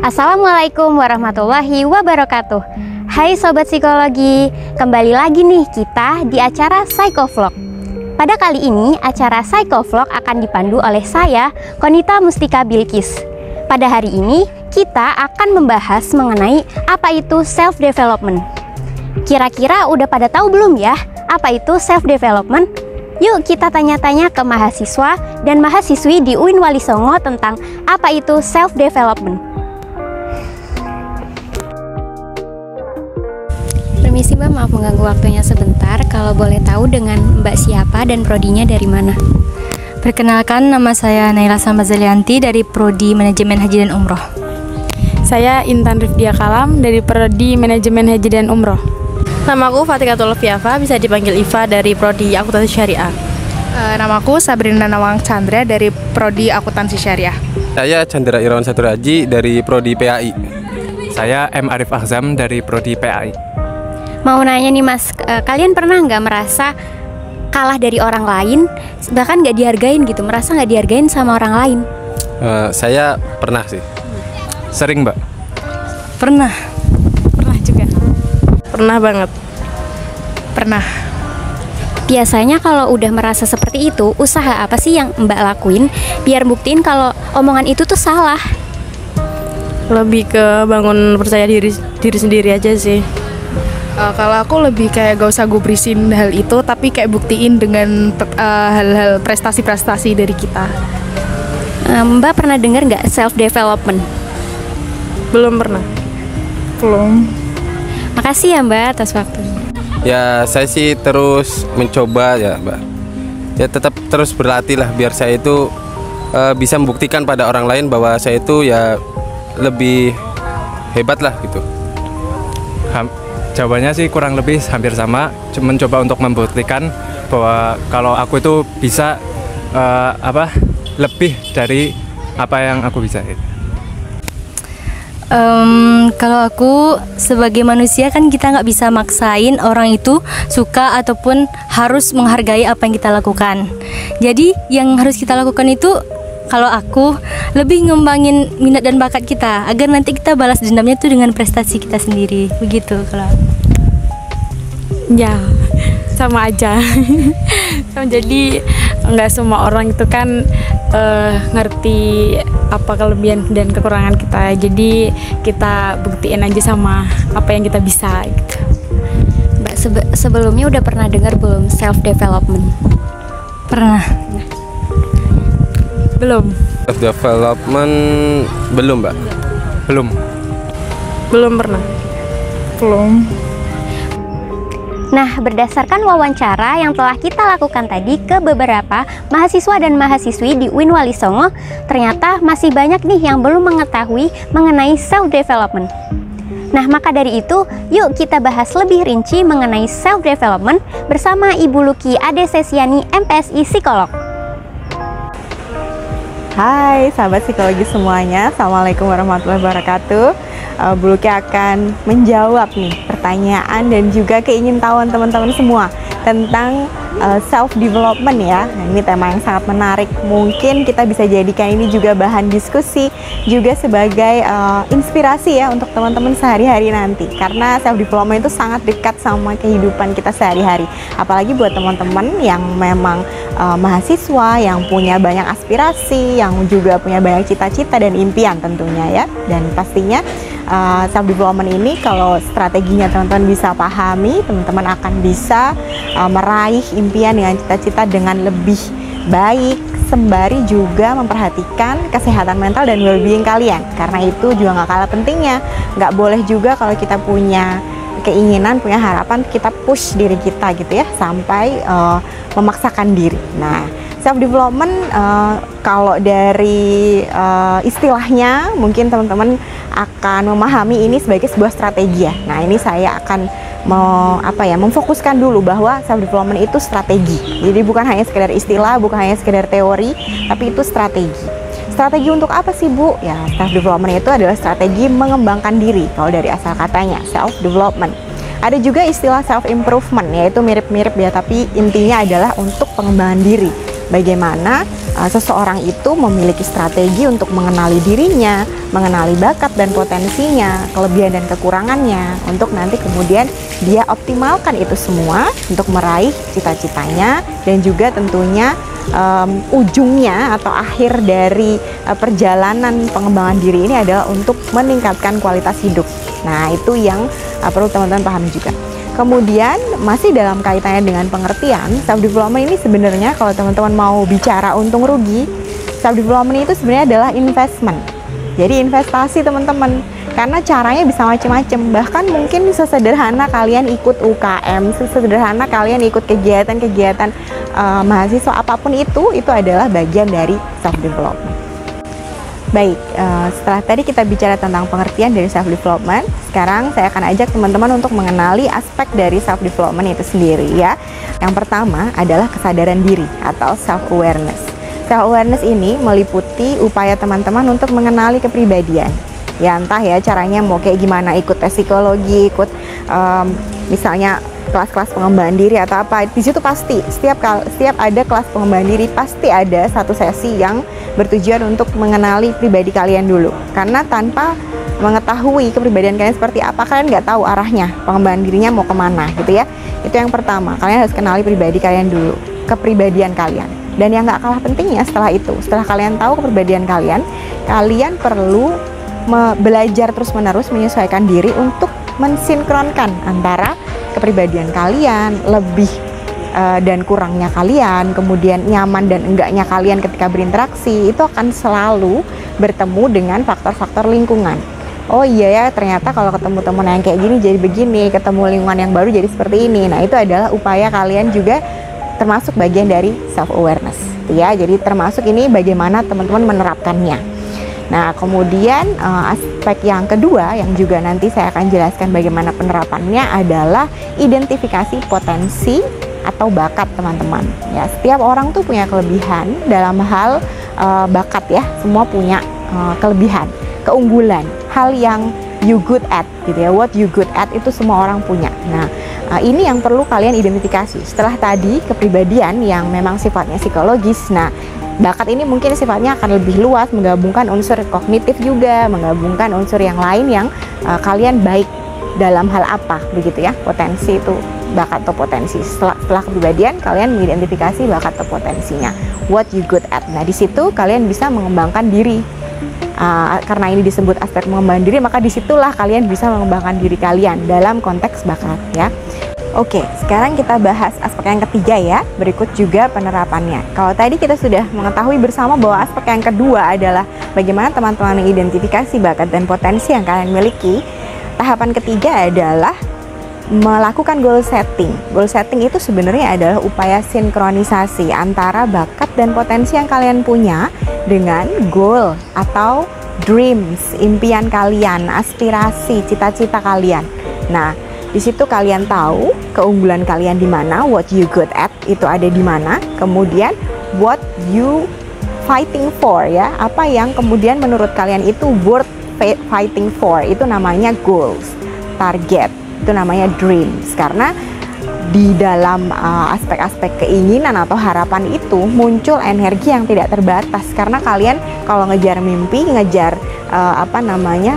Assalamualaikum warahmatullahi wabarakatuh. Hai Sobat Psikologi, kembali lagi nih kita di acara Psychovlog. Pada kali ini acara Psychovlog akan dipandu oleh saya, Konita Mustika Bilkis. Pada hari ini kita akan membahas mengenai apa itu self-development. Kira-kira udah pada tahu belum ya apa itu self-development? Yuk kita tanya-tanya ke mahasiswa dan mahasiswi di UIN Wali Songo tentang apa itu self-development. Permisi Mbak, maaf mengganggu waktunya sebentar. Kalau boleh tahu dengan Mbak siapa dan prodinya dari mana? Perkenalkan, nama saya Naila Samazalianti dari Prodi Manajemen Haji dan Umroh. Saya Intan Rifdia Kalam dari Prodi Manajemen Haji dan Umroh. Namaku Fatikatul Fiafa, bisa dipanggil Iva dari Prodi Akuntansi Syariah. Namaku Sabrina Nawang Chandra dari Prodi Akuntansi Syariah. Saya Chandra Irawan Saturaji dari Prodi PAI. Saya M. Arif Ahzam dari Prodi PAI. Mau nanya nih Mas, kalian pernah nggak merasa kalah dari orang lain, bahkan nggak dihargain gitu, merasa nggak dihargain sama orang lain? Saya pernah sih, sering Mbak. Pernah juga. Pernah banget. Pernah. Biasanya kalau udah merasa seperti itu, usaha apa sih yang Mbak lakuin biar buktiin kalau omongan itu tuh salah? Lebih ke bangun percaya diri sendiri aja sih. Kalau aku lebih kayak gak usah gubrisin hal itu, tapi kayak buktiin dengan hal-hal prestasi-prestasi dari kita. Mbak pernah dengar nggak self-development? Belum pernah. Belum. Makasih ya Mbak atas waktunya. Ya saya sih terus mencoba ya Mbak. Ya tetap terus berlatih lah biar saya itu bisa membuktikan pada orang lain bahwa saya itu ya lebih hebat lah gitu. Jawabannya sih kurang lebih hampir sama, cuma mencoba untuk membuktikan bahwa kalau aku itu bisa lebih dari apa yang aku bisa. Kalau aku sebagai manusia kan kita nggak bisa maksain orang itu suka ataupun harus menghargai apa yang kita lakukan. Jadi yang harus kita lakukan itu, kalau aku lebih ngembangin minat dan bakat kita agar nanti kita balas dendamnya tuh dengan prestasi kita sendiri. Begitu kalau Ya, sama aja. Jadi nggak semua orang itu kan ngerti apa kelebihan dan kekurangan kita. Jadi kita buktiin aja sama apa yang kita bisa gitu. Mbak sebelumnya udah pernah dengar belum self-development? pernah. Belum Development belum Mbak. Belum pernah. Belum. Nah, berdasarkan wawancara yang telah kita lakukan tadi ke beberapa mahasiswa dan mahasiswi di UIN Wali Songo, ternyata masih banyak nih yang belum mengetahui mengenai self-development. Nah, maka dari itu, yuk kita bahas lebih rinci mengenai self-development bersama Ibu Luki Ade Sesiani, MPSI Psikolog. Hai sahabat psikologi semuanya, Assalamualaikum warahmatullahi wabarakatuh. Bu Luki akan menjawab nih pertanyaan dan juga keingintahuan teman-teman semua tentang self-development ya. Nah, ini tema yang sangat menarik. Mungkin kita bisa jadikan ini juga bahan diskusi, juga sebagai inspirasi ya untuk teman-teman sehari-hari nanti. Karena self-development itu sangat dekat sama kehidupan kita sehari-hari. Apalagi buat teman-teman yang memang mahasiswa, yang punya banyak aspirasi, yang juga punya banyak cita-cita dan impian tentunya ya. Dan pastinya self-development ini kalau strateginya teman-teman bisa pahami, teman-teman akan bisa meraih impian dengan cita-cita dengan lebih baik, sembari juga memperhatikan kesehatan mental dan well-being kalian. Karena itu juga nggak kalah pentingnya. Nggak boleh juga kalau kita punya keinginan, punya harapan, kita push diri kita gitu ya, sampai memaksakan diri. Nah, self-development kalau dari istilahnya mungkin teman-teman akan memahami ini sebagai sebuah strategi ya. Nah, ini saya akan memfokuskan dulu bahwa self-development itu strategi. Jadi bukan hanya sekedar istilah, bukan hanya sekedar teori, tapi itu strategi. Strategi untuk apa sih Bu? Ya, self-development itu adalah strategi mengembangkan diri kalau dari asal katanya, self-development. Ada juga istilah self-improvement, yaitu mirip-mirip ya, tapi intinya adalah untuk pengembangan diri. bagaimana seseorang itu memiliki strategi untuk mengenali dirinya, mengenali bakat dan potensinya, kelebihan dan kekurangannya, untuk nanti kemudian dia optimalkan itu semua untuk meraih cita-citanya, dan juga tentunya ujungnya atau akhir dari perjalanan pengembangan diri ini adalah untuk meningkatkan kualitas hidup. Nah, itu yang perlu teman-teman pahami juga. Kemudian masih dalam kaitannya dengan pengertian, self development ini sebenarnya kalau teman-teman mau bicara untung rugi, self development itu sebenarnya adalah investment. Jadi investasi teman-teman, karena caranya bisa macam-macam. Bahkan mungkin sesederhana kalian ikut UKM, sesederhana kalian ikut kegiatan-kegiatan mahasiswa apapun itu adalah bagian dari self development. Baik, setelah tadi kita bicara tentang pengertian dari self development, sekarang saya akan ajak teman-teman untuk mengenali aspek dari self development itu sendiri ya. Yang pertama adalah kesadaran diri atau self awareness. Self awareness ini meliputi upaya teman-teman untuk mengenali kepribadian. Ya entah ya caranya mau kayak gimana, ikut tes psikologi, ikut misalnya kelas-kelas pengembangan diri atau apa. Di situ pasti setiap ada kelas pengembangan diri pasti ada satu sesi yang bertujuan untuk mengenali pribadi kalian dulu. Karena tanpa mengetahui kepribadian kalian seperti apa, kalian nggak tahu arahnya pengembangan dirinya mau kemana gitu ya. Itu yang pertama, kalian harus kenali pribadi kalian dulu, kepribadian kalian. Dan yang nggak kalah pentingnya setelah itu, setelah kalian tahu kepribadian kalian, kalian perlu belajar terus-menerus menyesuaikan diri untuk mensinkronkan antara kepribadian kalian, lebih dan kurangnya kalian, kemudian nyaman dan enggaknya kalian ketika berinteraksi, itu akan selalu bertemu dengan faktor-faktor lingkungan. Oh iya ya, ternyata kalau ketemu teman yang kayak gini jadi begini, ketemu lingkungan yang baru jadi seperti ini. Nah, itu adalah upaya kalian juga termasuk bagian dari self awareness ya. Jadi termasuk ini bagaimana teman-teman menerapkannya. Nah, kemudian aspek yang kedua yang juga nanti saya akan jelaskan bagaimana penerapannya adalah identifikasi potensi atau bakat teman-teman. Ya, setiap orang tuh punya kelebihan dalam hal bakat ya. Semua punya kelebihan, keunggulan, hal yang you good at gitu ya. What you good at itu semua orang punya. Nah, ini yang perlu kalian identifikasi. Setelah tadi kepribadian yang memang sifatnya psikologis. Nah, bakat ini mungkin sifatnya akan lebih luas, menggabungkan unsur kognitif juga, menggabungkan unsur yang lain yang kalian baik dalam hal apa begitu ya. Potensi itu bakat atau potensi. Setelah kepribadian, kalian mengidentifikasi bakat atau potensinya. What you good at. Nah, di situ kalian bisa mengembangkan diri. Karena ini disebut aspek mengembangkan diri, maka disitulah kalian bisa mengembangkan diri kalian dalam konteks bakat ya. Oke, sekarang kita bahas aspek yang ketiga ya. Berikut juga penerapannya. Kalau tadi kita sudah mengetahui bersama bahwa aspek yang kedua adalah bagaimana teman-teman mengidentifikasi bakat dan potensi yang kalian miliki. Tahapan ketiga adalah melakukan goal setting. Goal setting itu sebenarnya adalah upaya sinkronisasi antara bakat dan potensi yang kalian punya dengan goal atau dreams, impian kalian, aspirasi, cita-cita kalian. Nah, di situ kalian tahu keunggulan kalian di mana, what you good at itu ada di mana, kemudian what you fighting for ya, apa yang kemudian menurut kalian itu worth fighting for, itu namanya goals, target, itu namanya dreams. Karena di dalam aspek-aspek keinginan atau harapan itu muncul energi yang tidak terbatas, karena kalian kalau ngejar mimpi, ngejar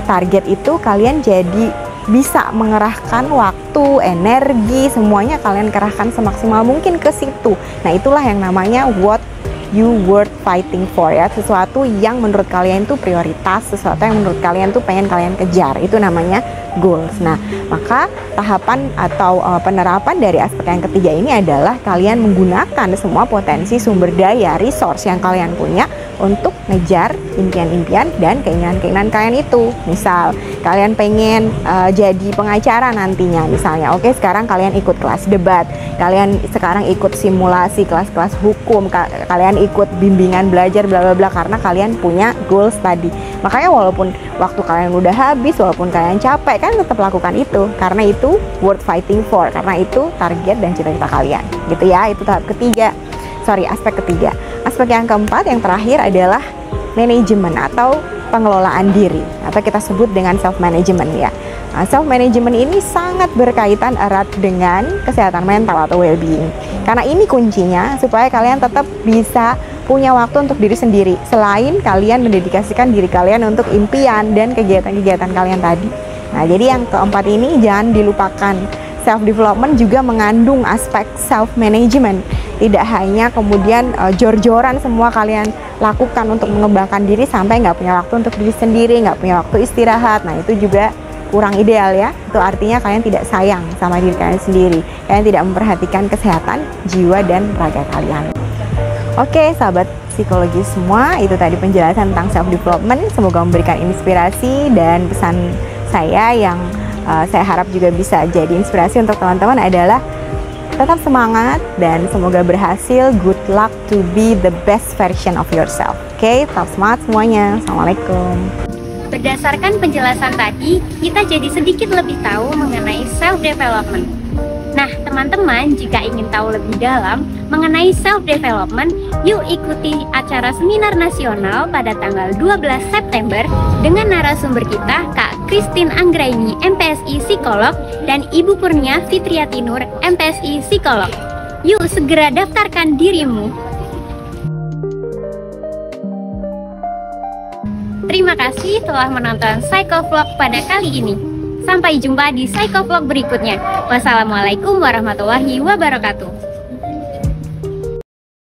target itu, kalian jadi bisa mengerahkan waktu, energi, semuanya kalian kerahkan semaksimal mungkin ke situ. Nah, itulah yang namanya what you worth fighting for ya, sesuatu yang menurut kalian itu prioritas, sesuatu yang menurut kalian tuh pengen kalian kejar, itu namanya goals. Nah, maka tahapan atau penerapan dari aspek yang ketiga ini adalah kalian menggunakan semua potensi sumber daya, resource yang kalian punya untuk ngejar impian-impian dan keinginan-keinginan kalian itu. Misal kalian pengen jadi pengacara nantinya misalnya, oke, sekarang kalian ikut kelas debat, kalian sekarang ikut simulasi kelas-kelas hukum, kalian ikut bimbingan belajar bla bla bla, karena kalian punya goals tadi. Makanya walaupun waktu kalian udah habis, walaupun kalian capek, kan tetap lakukan itu, karena itu worth fighting for, karena itu target dan cita-cita kalian gitu ya. Itu tahap ketiga, aspek ketiga. Aspek yang keempat, yang terakhir adalah manajemen atau pengelolaan diri, atau kita sebut dengan self management ya. Self management ini sangat berkaitan erat dengan kesehatan mental atau well being, Karena ini kuncinya supaya kalian tetap bisa punya waktu untuk diri sendiri, selain kalian mendedikasikan diri kalian untuk impian dan kegiatan-kegiatan kalian tadi. Nah, jadi yang keempat ini jangan dilupakan. Self development juga mengandung aspek self management. Tidak hanya kemudian jor-joran semua kalian lakukan untuk mengembangkan diri sampai nggak punya waktu untuk diri sendiri, nggak punya waktu istirahat. Nah, itu juga kurang ideal ya. Itu artinya kalian tidak sayang sama diri kalian sendiri. Kalian tidak memperhatikan kesehatan jiwa dan raga kalian. Oke, sahabat psikologi semua, itu tadi penjelasan tentang self development. Semoga memberikan inspirasi, dan pesan saya yang saya harap juga bisa jadi inspirasi untuk teman-teman adalah tetap semangat dan semoga berhasil. Good luck to be the best version of yourself. Oke, tetap semangat semuanya. Assalamualaikum. Berdasarkan penjelasan tadi, kita jadi sedikit lebih tahu mengenai self-development. Nah, teman-teman, jika ingin tahu lebih dalam mengenai self-development, yuk ikuti acara seminar nasional pada tanggal 12 September dengan narasumber kita, Kak Christine Anggraini, MPSI Psikolog, dan Ibu Kurnia Fitriati Nur, MPSI Psikolog. Yuk segera daftarkan dirimu. Terima kasih telah menonton Psychovlog pada kali ini. Sampai jumpa di Psychovlog berikutnya. Wassalamualaikum warahmatullahi wabarakatuh.